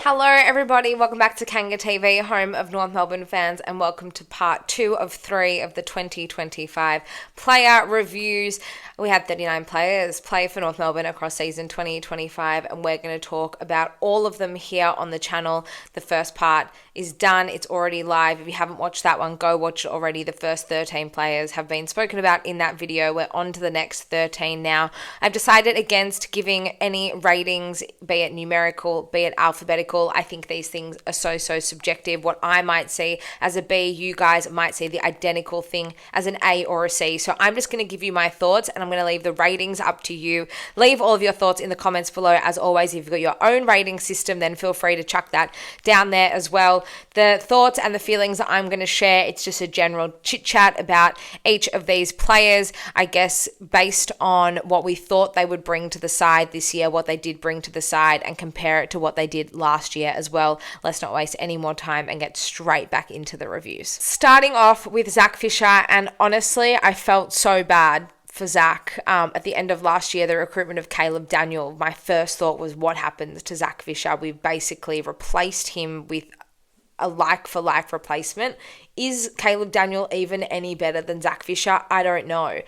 Hello everybody, welcome back to Kanga TV, home of North Melbourne fans, and welcome to part 2 of 3 of the 2025 player reviews. We had 39 players play for North Melbourne across season 2025, and we're going to talk about all of them here on the channel. The first part is done, it's already live. If you haven't watched that one, go watch it already. The first 13 players have been spoken about in that video. We're on to the next 13 now. I've decided against giving any ratings, be it numerical, be it alphabetical. I think these things are so subjective. What I might see as a B, you guys might see the identical thing as an A or a C. So I'm just going to give you my thoughts, and I'm going to leave the ratings up to you. Leave all of your thoughts in the comments below. As always, if you've got your own rating system, then feel free to chuck that down there as well. The thoughts and the feelings that I'm going to share, it's just a general chit chat about each of these players, I guess, based on what we thought they would bring to the side this year, what they did bring to the side, and compare it to what they did last year as well. Let's not waste any more time and get straight back into the reviews. Starting off with Zach Fisher, and honestly, I felt so bad for Zach. At the end of last year, the recruitment of Caleb Daniel, my first thought was, what happened to Zach Fisher? We've basically replaced him with a like-for-like replacement. Is Caleb Daniel even any better than Zach Fisher? I don't know.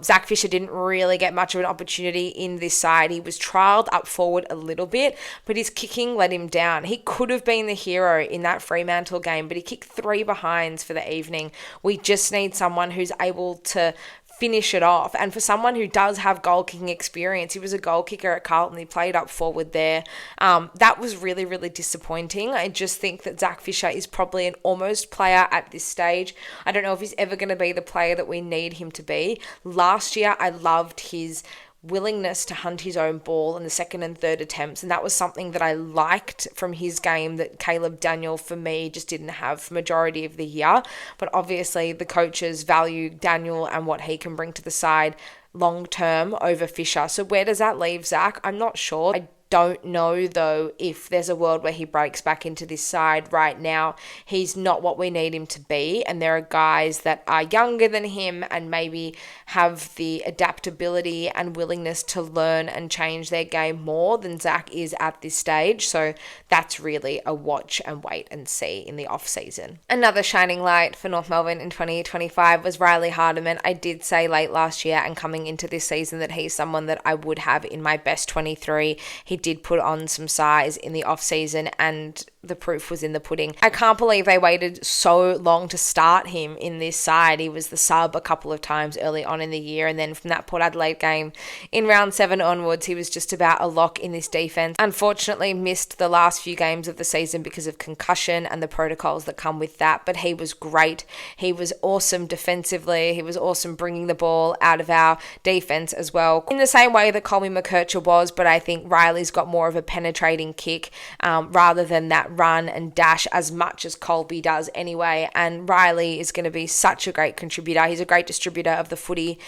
Zach Fisher didn't really get much of an opportunity in this side. He was trialled up forward a little bit, but his kicking let him down. He could have been the hero in that Fremantle game, but he kicked 3 behinds for the evening. We just need someone who's able to finish it off. And for someone who does have goal kicking experience, he was a goal kicker at Carlton, he played up forward there. That was really disappointing. I just think that Zach Fisher is probably an almost player at this stage. I don't know if he's ever going to be the player that we need him to be. Last year, I loved his willingness to hunt his own ball in the second and third attempts, and that was something that I liked from his game that Caleb Daniel, for me, just didn't have for majority of the year. But obviously the coaches value Daniel and what he can bring to the side long term over Fisher. So where does that leave Zach? I'm not sure. I don't know though if there's a world where he breaks back into this side. Right now he's not what we need him to be, and there are guys that are younger than him and maybe have the adaptability and willingness to learn and change their game more than Zach is at this stage. So that's really a watch and wait and see in the off season. Another shining light for North Melbourne in 2025 was Riley Harderman. I did say late last year and coming into this season that he's someone that I would have in my best 23. He did put on some size in the off season, and the proof was in the pudding. I can't believe they waited so long to start him in this side. He was the sub a couple of times early on in the year, and then from that Port Adelaide game in round 7 onwards, he was just about a lock in this defense. Unfortunately missed the last few games of the season because of concussion and the protocols that come with that, but he was great. He was awesome defensively. He was awesome bringing the ball out of our defense as well, in the same way that Coleman McKercher was, but I think Riley's got more of a penetrating kick rather than that run and dash as much as Colby does anyway. And Riley is going to be such a great contributor. He's a great distributor of the footy,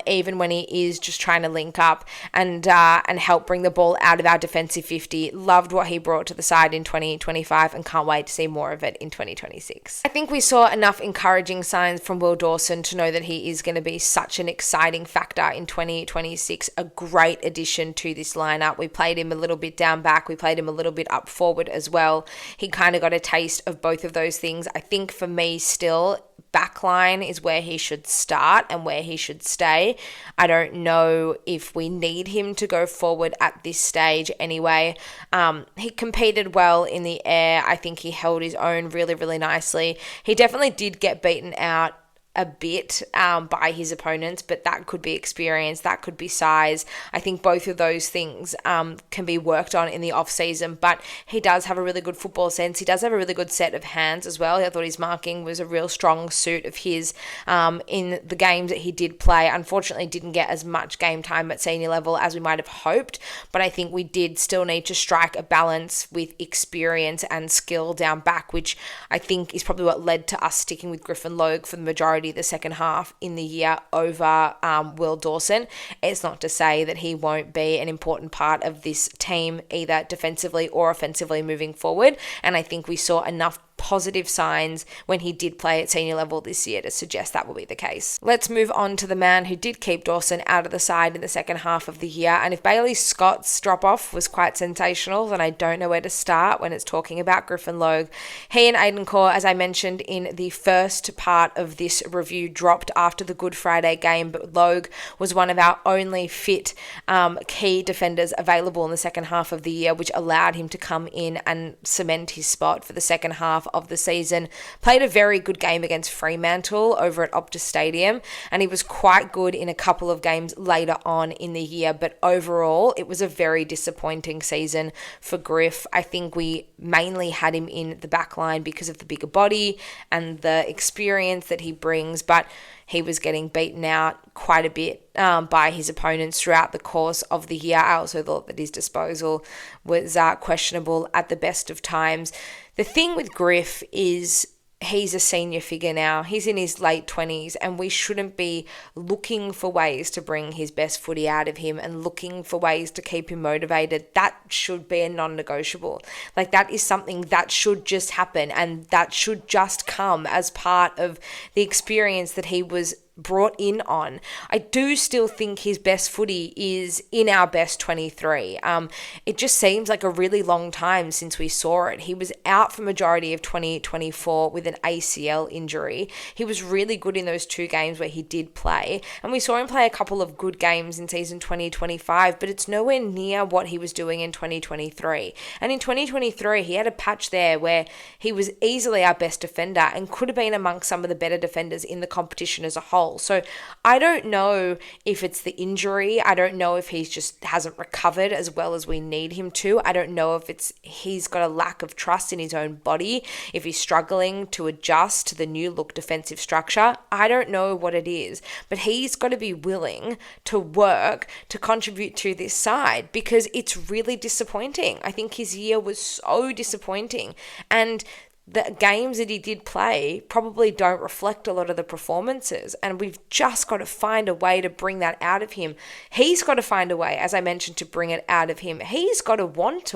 even when he is just trying to link up and help bring the ball out of our defensive 50. Loved what he brought to the side in 2025 and can't wait to see more of it in 2026. I think we saw enough encouraging signs from Will Dawson to know that he is going to be such an exciting factor in 2026, a great addition to this lineup. We played him a little bit down back, we played him a little bit up forward as well. He kind of got a taste of both of those things. I think for me still, backline is where he should start and where he should stay. I don't know if we need him to go forward at this stage anyway. He competed well in the air. I think he held his own really nicely. He definitely did get beaten out a bit by his opponents, but that could be experience, that could be size. I think both of those things can be worked on in the off season, but he does have a really good football sense. He does have a really good set of hands as well. I thought his marking was a real strong suit of his in the games that he did play. Unfortunately didn't get as much game time at senior level as we might have hoped, but I think we did still need to strike a balance with experience and skill down back, which I think is probably what led to us sticking with Griffin Logue for the majority the second half in the year over Will Dawson. It's not to say that he won't be an important part of this team either defensively or offensively moving forward, and I think we saw enough positive signs when he did play at senior level this year to suggest that will be the case. Let's move on to the man who did keep Dawson out of the side in the second half of the year. And if Bailey Scott's drop-off was quite sensational, then I don't know where to start when it's talking about Griffin Logue. He and Aiden Core, as I mentioned in the first part of this review, dropped after the Good Friday game, but Logue was one of our only fit key defenders available in the second half of the year, which allowed him to come in and cement his spot for the second half of the season. Played a very good game against Fremantle over at Optus Stadium, and he was quite good in a couple of games later on in the year, but overall it was a very disappointing season for Griff. I think we mainly had him in the back line because of the bigger body and the experience that he brings, but he was getting beaten out quite a bit by his opponents throughout the course of the year. I also thought that his disposal was questionable at the best of times. The thing with Griff is he's a senior figure now. He's in his late 20s, and we shouldn't be looking for ways to bring his best footy out of him and looking for ways to keep him motivated. That should be a non-negotiable. Like, that is something that should just happen, and that should just come as part of the experience that he was brought in on. I do still think his best footy is in our best 23. It just seems like a really long time since we saw it. He was out for majority of 2024 with an ACL injury. He was really good in those 2 games where he did play, and we saw him play a couple of good games in season 2025, but it's nowhere near what he was doing in 2023. And in 2023, he had a patch there where he was easily our best defender and could have been amongst some of the better defenders in the competition as a whole. So I don't know if it's the injury. I don't know if he's just hasn't recovered as well as we need him to. I don't know if he's got a lack of trust in his own body, if he's struggling to adjust to the new look defensive structure. I don't know what it is, but he's got to be willing to work to contribute to this side, because it's really disappointing. I think his year was so disappointing, and the games that he did play probably don't reflect a lot of the performances, and we've just got to find a way to bring that out of him. He's got to find a way, as I mentioned, to bring it out of him. He's got to want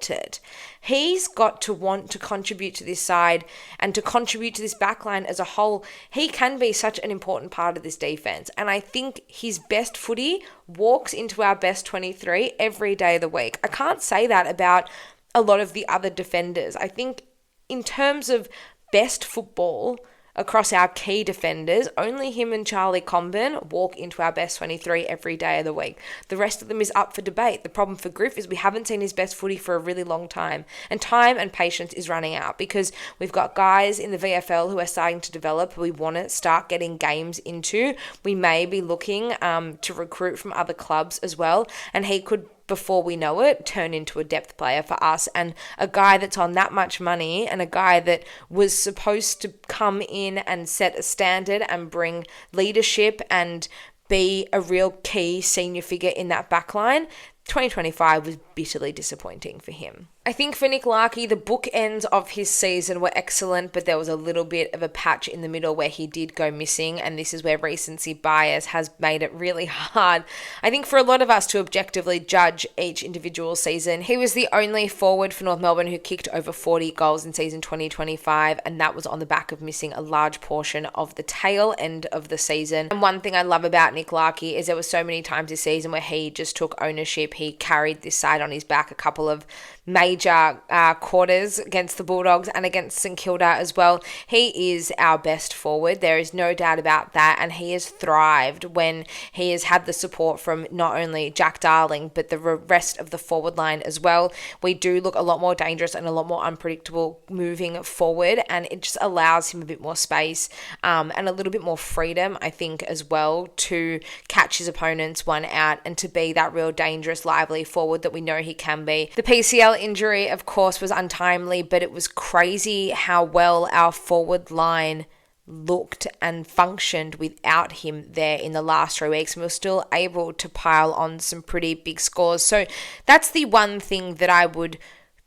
it. He's got to want to contribute to this side and to contribute to this backline as a whole. He can be such an important part of this defense, and I think his best footy walks into our best 23 every day of the week. I can't say that about a lot of the other defenders. I think in terms of best football across our key defenders, only him and Charlie Comben walk into our best 23 every day of the week. The rest of them is up for debate. The problem for Griff is we haven't seen his best footy for a really long time, and time and patience is running out because we've got guys in the VFL who are starting to develop who we want to start getting games into. We may be looking to recruit from other clubs as well, and he could, before we know it, turn into a depth player for us, and a guy that's on that much money and a guy that was supposed to come in and set a standard and bring leadership and be a real key senior figure in that backline. 2025 was bitterly disappointing for him. I think for Nick Larkey, the bookends of his season were excellent, but there was a little bit of a patch in the middle where he did go missing, and this is where recency bias has made it really hard, I think, for a lot of us to objectively judge each individual season. He was the only forward for North Melbourne who kicked over 40 goals in season 2025, and that was on the back of missing a large portion of the tail end of the season. And one thing I love about Nick Larkey is there were so many times this season where he just took ownership. He carried this side on his back a couple of major quarters against the Bulldogs and against St Kilda as well. He is our best forward. There is no doubt about that, and he has thrived when he has had the support from not only Jack Darling but the rest of the forward line as well. We do look a lot more dangerous and a lot more unpredictable moving forward, and it just allows him a bit more space and a little bit more freedom, I think, as well, to catch his opponents one out and to be that real dangerous, lively forward that we know he can be. The PCL injury, of course, was untimely, but it was crazy how well our forward line looked and functioned without him there in the last 3 weeks, and we were still able to pile on some pretty big scores. So that's the one thing that I would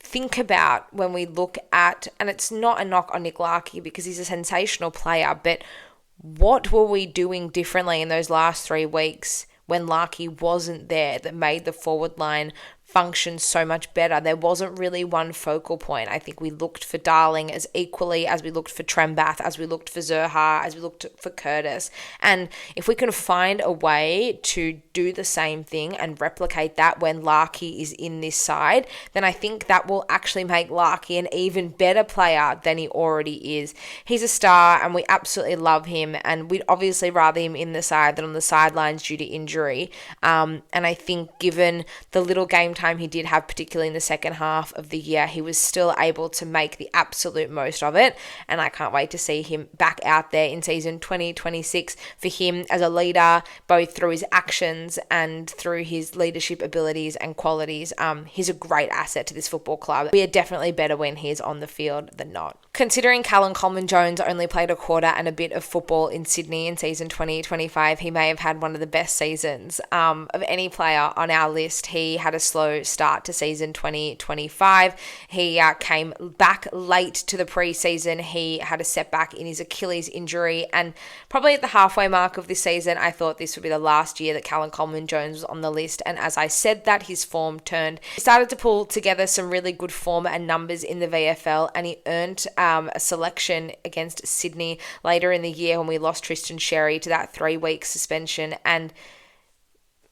think about when we look at, and it's not a knock on Nick Larkey because he's a sensational player, but what were we doing differently in those last 3 weeks when Larkey wasn't there that made the forward line functioned so much better. There wasn't really one focal point. I think we looked for Darling as equally as we looked for Trembath, as we looked for Zurha, as we looked for Curtis. And if we can find a way to do the same thing and replicate that when Larkey is in this side, then I think that will actually make Larkey an even better player than he already is. He's a star and we absolutely love him, and we'd obviously rather him in the side than on the sidelines due to injury. And I think given the little game time he did have, particularly in the second half of the year, he was still able to make the absolute most of it, and I can't wait to see him back out there in season 2026 for him as a leader, both through his actions and through his leadership abilities and qualities. He's a great asset to this football club. We are definitely better when he's on the field than not. Considering Callum Coleman-Jones only played a quarter and a bit of football in Sydney in season 2025, he may have had one of the best seasons of any player on our list. He had a slow start to season 2025. He came back late to the pre-season. He had a setback in his Achilles injury, and probably at the halfway mark of this season, I thought this would be the last year that Callum Coleman-Jones was on the list, and as I said that, his form turned. He started to pull together some really good form and numbers in the VFL, and he earned a selection against Sydney later in the year when we lost Tristan Sherry to that 3-week suspension, and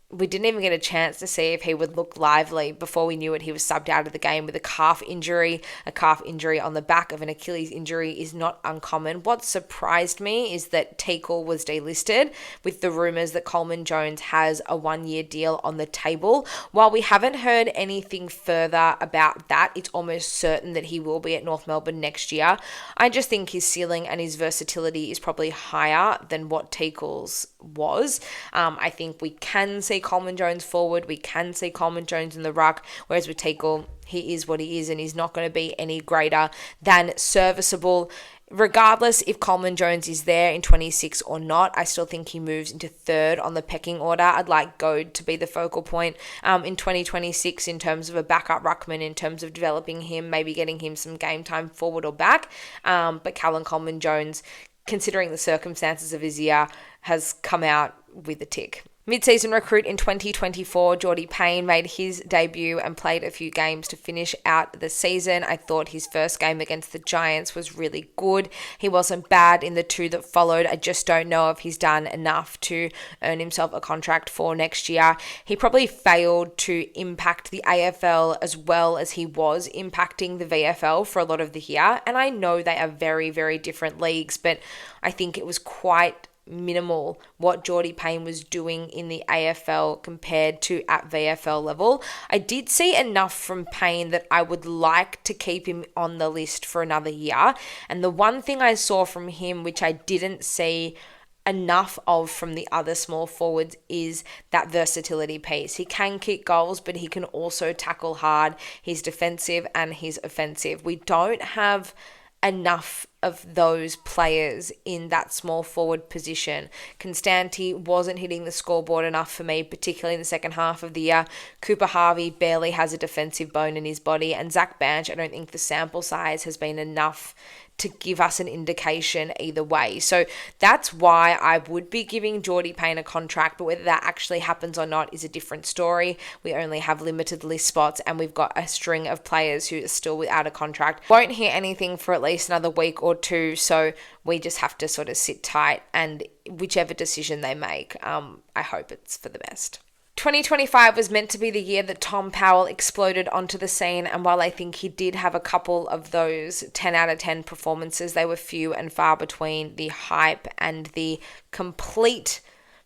we didn't even get a chance to see if he would look lively before we knew it. He was subbed out of the game with a calf injury. A calf injury on the back of an Achilles injury is not uncommon. What surprised me is that Teakle was delisted, with the rumours that Coleman-Jones has a 1-year deal on the table. While we haven't heard anything further about that, it's almost certain that he will be at North Melbourne next year. I just think his ceiling and his versatility is probably higher than what Teakle's was. I think we can see Coleman-Jones forward. We can see Coleman-Jones in the ruck, whereas with Teakle, he is what he is and he's not going to be any greater than serviceable. Regardless if Coleman-Jones is there in 26 or not, I still think he moves into third on the pecking order. I'd like Goad to be the focal point in 2026 in terms of a backup ruckman, in terms of developing him, maybe getting him some game time forward or back. But Callum Coleman-Jones, considering the circumstances of his year, has come out with a tick. Mid-season recruit in 2024, Geordie Payne made his debut and played a few games to finish out the season. I thought his first game against the Giants was really good. He wasn't bad in the 2 that followed. I just don't know if he's done enough to earn himself a contract for next year. He probably failed to impact the AFL as well as he was impacting the VFL for a lot of the year. And I know they are very, very different leagues, but I think it was quite minimal what Geordie Payne was doing in the AFL compared to at VFL level. I did see enough from Payne that I would like to keep him on the list for another year. And the one thing I saw from him, which I didn't see enough of from the other small forwards, is that versatility piece. He can kick goals, but he can also tackle hard. He's defensive and he's offensive. We don't have enough of those players in that small forward position. Constanti wasn't hitting the scoreboard enough for me, particularly in the second half of the year. Cooper Harvey barely has a defensive bone in his body, and Zach Banch, I don't think the sample size has been enough to give us an indication either way. So that's why I would be giving Geordie Payne a contract, but whether that actually happens or not is a different story. We only have limited list spots and we've got a string of players who are still without a contract. Won't hear anything for at least another week or two, so we just have to sort of sit tight, and whichever decision they make, I hope it's for the best. 2025 was meant to be the year that Tom Powell exploded onto the scene, and while I think he did have a couple of those 10 out of 10 performances, they were few and far between. The hype and the complete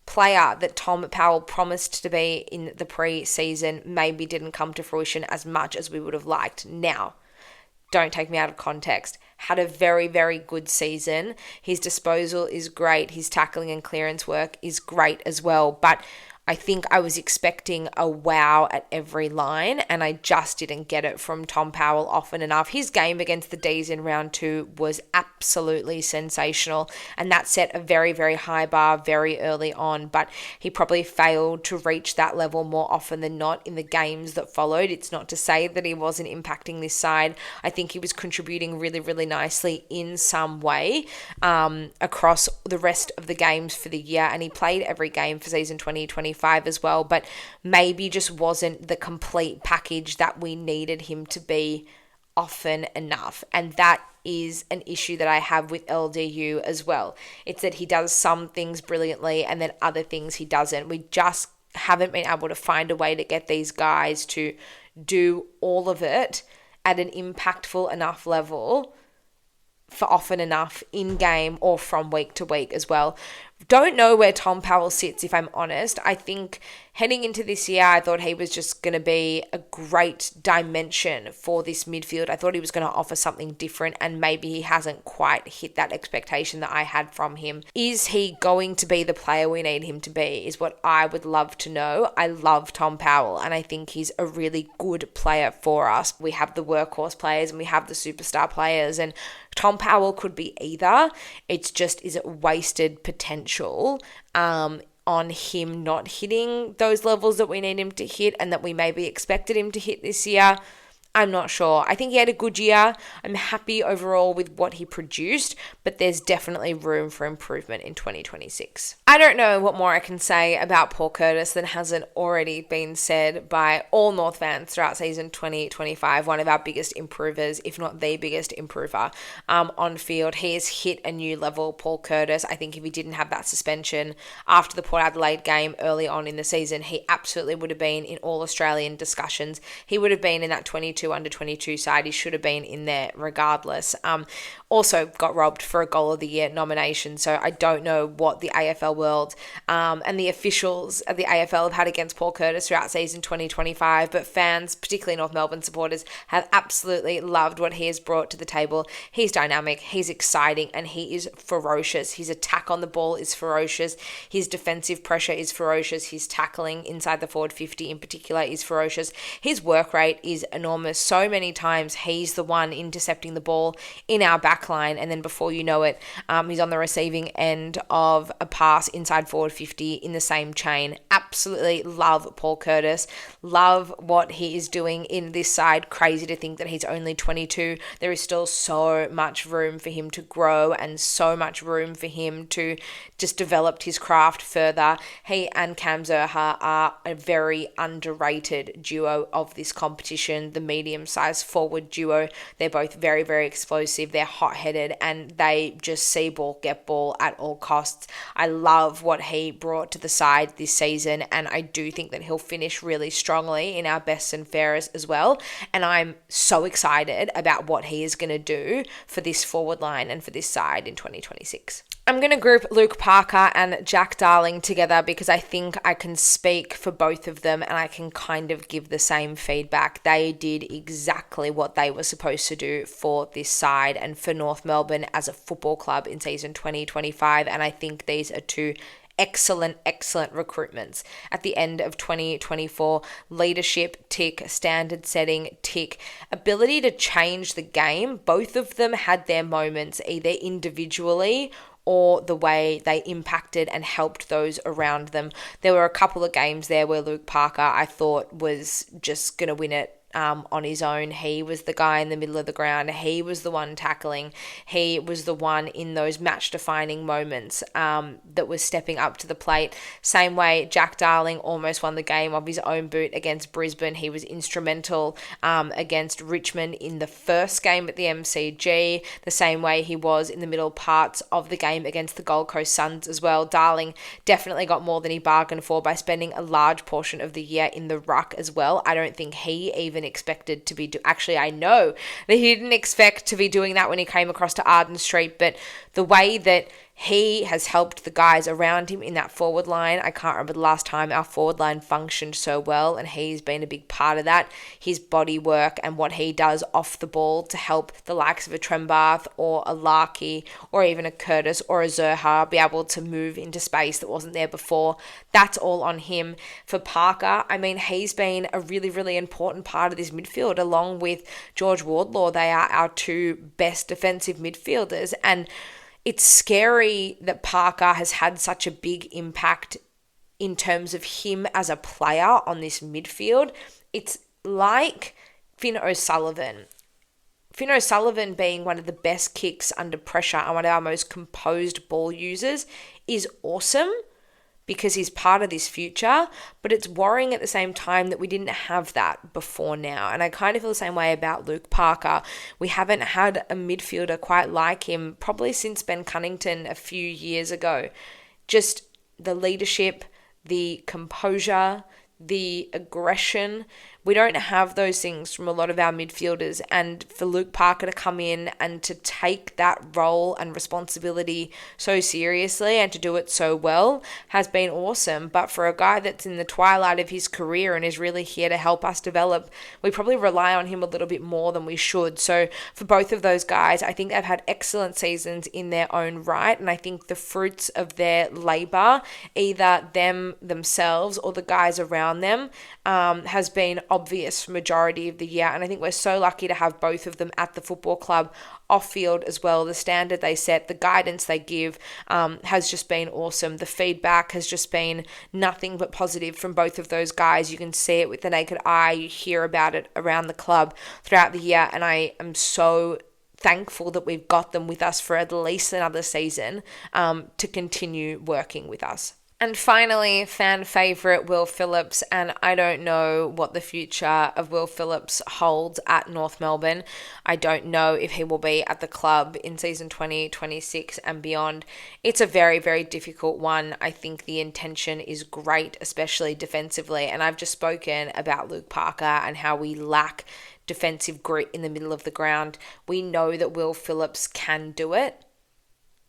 player that Tom Powell promised to be in the pre-season maybe didn't come to fruition as much as we would have liked. Now, don't take me out of context. Had a very, very good season. His disposal is great. His tackling and clearance work is great as well, but I think I was expecting a wow at every line, and I just didn't get it from Tom Powell often enough. His game against the D's in round 2 was absolutely sensational, and that set a very, very high bar very early on, but he probably failed to reach that level more often than not in the games that followed. It's not to say that he wasn't impacting this side. I think he was contributing really, really nicely in some way across the rest of the games for the year, and he played every game for season 2025. 2025 as well, but maybe just wasn't the complete package that we needed him to be often enough. And that is an issue that I have with LDU as well. It's that he does some things brilliantly and then other things he doesn't. We just haven't been able to find a way to get these guys to do all of it at an impactful enough level for often enough in game or from week to week as well. Don't know where Tom Powell sits, if I'm honest. I think heading into this year, I thought he was just going to be a great dimension for this midfield. I thought he was going to offer something different, and maybe he hasn't quite hit that expectation that I had from him. Is he going to be the player we need him to be, is what I would love to know. I love Tom Powell, and I think he's a really good player for us. We have the workhorse players and we have the superstar players, and Tom Powell could be either. It's just, is it wasted potential on him not hitting those levels that we need him to hit and that we maybe expected him to hit this year? I'm not sure. I think he had a good year. I'm happy overall with what he produced, but there's definitely room for improvement in 2026. I don't know what more I can say about Paul Curtis than hasn't already been said by all North fans throughout season 2025. One of our biggest improvers, if not the biggest improver on field. He has hit a new level, Paul Curtis. I think if he didn't have that suspension after the Port Adelaide game early on in the season, he absolutely would have been in all Australian discussions. He would have been in that 22 under 22 side. He should have been in there regardless. Also got robbed for a Goal of the Year nomination, so I don't know what the AFL world and the officials of the AFL have had against Paul Curtis throughout season 2025, but fans, particularly North Melbourne supporters, have absolutely loved what he has brought to the table. He's dynamic, he's exciting, and he is ferocious. His attack on the ball is ferocious. His defensive pressure is ferocious. His tackling inside the forward 50 in particular is ferocious. His work rate is enormous. So many times he's the one intercepting the ball in our back line, and then before you know it, he's on the receiving end of a pass inside forward 50 in the same chain. Absolutely love Paul Curtis. Love what he is doing in this side. Crazy to think that he's only 22. There is still so much room for him to grow and so much room for him to just develop his craft further. He and Cam Zurhaar are a very underrated duo of this competition. The medium-sized forward duo. They're both very, very explosive. They're hot-headed and they just see ball, get ball at all costs. I love what he brought to the side this season, and I do think that he'll finish really strongly in our best and fairest as well. And I'm so excited about what he is going to do for this forward line and for this side in 2026. I'm going to group Luke Parker and Jack Darling together because I think I can speak for both of them and I can kind of give the same feedback. They did exactly what they were supposed to do for this side and for North Melbourne as a football club in season 2025, and I think these are two excellent recruitments. At the end of 2024, leadership, tick, standard setting, tick, ability to change the game. Both of them had their moments either individually or the way they impacted and helped those around them. There were a couple of games there where Luke Parker, I thought, was just going to win it on his own. He was the guy in the middle of the ground. He was the one tackling. He was the one in those match-defining moments that was stepping up to the plate. Same way Jack Darling almost won the game of his own boot against Brisbane. He was instrumental against Richmond in the first game at the MCG, the same way he was in the middle parts of the game against the Gold Coast Suns as well. Darling definitely got more than he bargained for by spending a large portion of the year in the ruck as well. I don't think he even expected to be actually, I know that he didn't expect to be doing that when he came across to Arden Street, but the way that he has helped the guys around him in that forward line. I can't remember the last time our forward line functioned so well, and he's been a big part of that. His body work and what he does off the ball to help the likes of a Trembath or a Larkey or even a Curtis or a Zurhaar be able to move into space that wasn't there before. That's all on him. For Parker, I mean, he's been a really, really important part of this midfield along with George Wardlaw. They are our two best defensive midfielders, and it's scary that Parker has had such a big impact in terms of him as a player on this midfield. It's like Finn O'Sullivan. Finn O'Sullivan being one of the best kicks under pressure and one of our most composed ball users is awesome, because he's part of this future, but it's worrying at the same time that we didn't have that before now. And I kind of feel the same way about Luke Parker. We haven't had a midfielder quite like him probably since Ben Cunnington a few years ago. Just the leadership, the composure, the aggression. We don't have those things from a lot of our midfielders, and for Luke Parker to come in and to take that role and responsibility so seriously and to do it so well has been awesome. But for a guy that's in the twilight of his career and is really here to help us develop, we probably rely on him a little bit more than we should. So for both of those guys, I think they've had excellent seasons in their own right, and I think the fruits of their labour, either them themselves or the guys around them, has been obvious for majority of the year. And I think we're so lucky to have both of them at the football club, off field as well. The standard they set, the guidance they give, has just been awesome. The feedback has just been nothing but positive from both of those guys. You can see it with the naked eye. You hear about it around the club throughout the year, and I am so thankful that we've got them with us for at least another season, to continue working with us. And finally, fan favourite Will Phillips, and I don't know what the future of Will Phillips holds at North Melbourne. I don't know if he will be at the club in season 2026 and beyond. It's a very, very difficult one. I think the intention is great, especially defensively, and I've just spoken about Luke Parker and how we lack defensive grit in the middle of the ground. We know that Will Phillips can do it.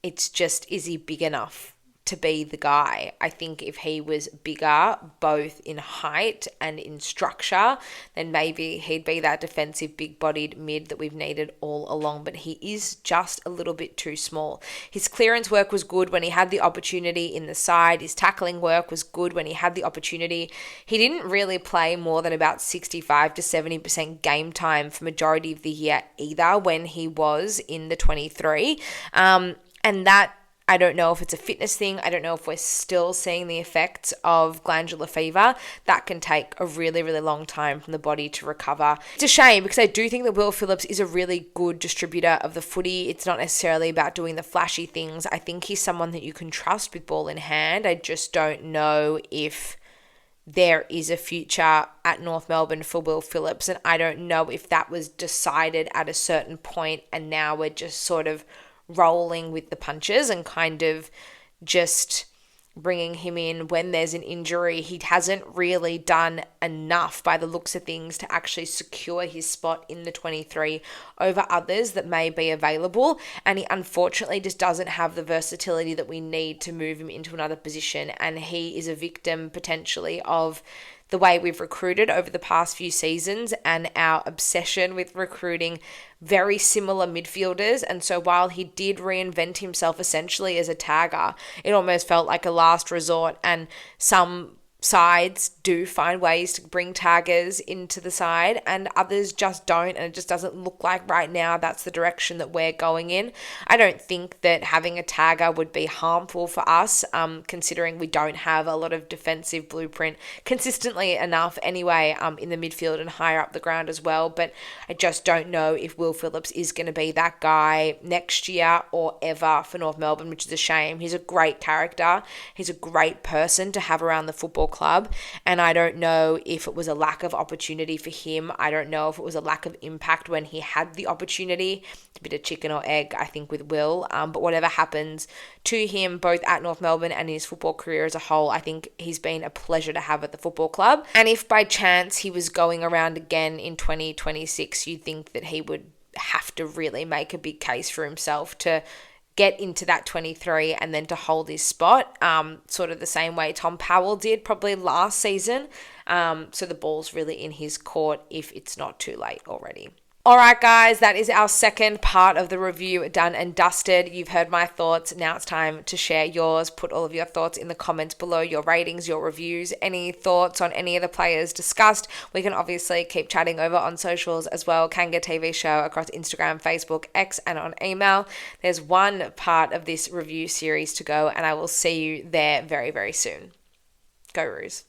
It's just, is he big enough to be the guy? I think if he was bigger, both in height and in structure, then maybe he'd be that defensive, big-bodied mid that we've needed all along. But he is just a little bit too small. His clearance work was good when he had the opportunity in the side. His tackling work was good when he had the opportunity. He didn't really play more than about 65 to 70% game time for majority of the year either when he was in the 23. And that, I don't know if it's a fitness thing. I don't know if we're still seeing the effects of glandular fever. That can take a really, really long time from the body to recover. It's a shame because I do think that Will Phillips is a really good distributor of the footy. It's not necessarily about doing the flashy things. I think he's someone that you can trust with ball in hand. I just don't know if there is a future at North Melbourne for Will Phillips, and I don't know if that was decided at a certain point and now we're just sort of rolling with the punches and kind of just bringing him in when there's an injury. He hasn't really done enough by the looks of things to actually secure his spot in the 23 over others that may be available, and he unfortunately just doesn't have the versatility that we need to move him into another position. And he is a victim potentially of the way we've recruited over the past few seasons and our obsession with recruiting very similar midfielders. And so while he did reinvent himself essentially as a tagger, it almost felt like a last resort, and some sides do find ways to bring taggers into the side and others just don't, and it just doesn't look like right now that's the direction that we're going in. I don't think that having a tagger would be harmful for us, considering we don't have a lot of defensive blueprint consistently enough anyway, in the midfield and higher up the ground as well. But I just don't know if Will Phillips is going to be that guy next year or ever for North Melbourne, which is a shame. He's a great character. He's a great person to have around the football club, and I don't know if it was a lack of opportunity for him. I don't know if it was a lack of impact when he had the opportunity. It's a bit of chicken or egg, I think, with Will, but whatever happens to him, both at North Melbourne and his football career as a whole, I think he's been a pleasure to have at the football club. And if by chance he was going around again in 2026, you'd think that he would have to really make a big case for himself to get into that 23 and then to hold his spot, sort of the same way Tom Powell did probably last season. So the ball's really in his court if it's not too late already. All right, guys, that is our second part of the review done and dusted. You've heard my thoughts. Now it's time to share yours. Put all of your thoughts in the comments below, your ratings, your reviews, any thoughts on any of the players discussed. We can obviously keep chatting over on socials as well. Kanga TV show across Instagram, Facebook, X, and on email. There's one part of this review series to go, and I will see you there very, very soon. Go Roos.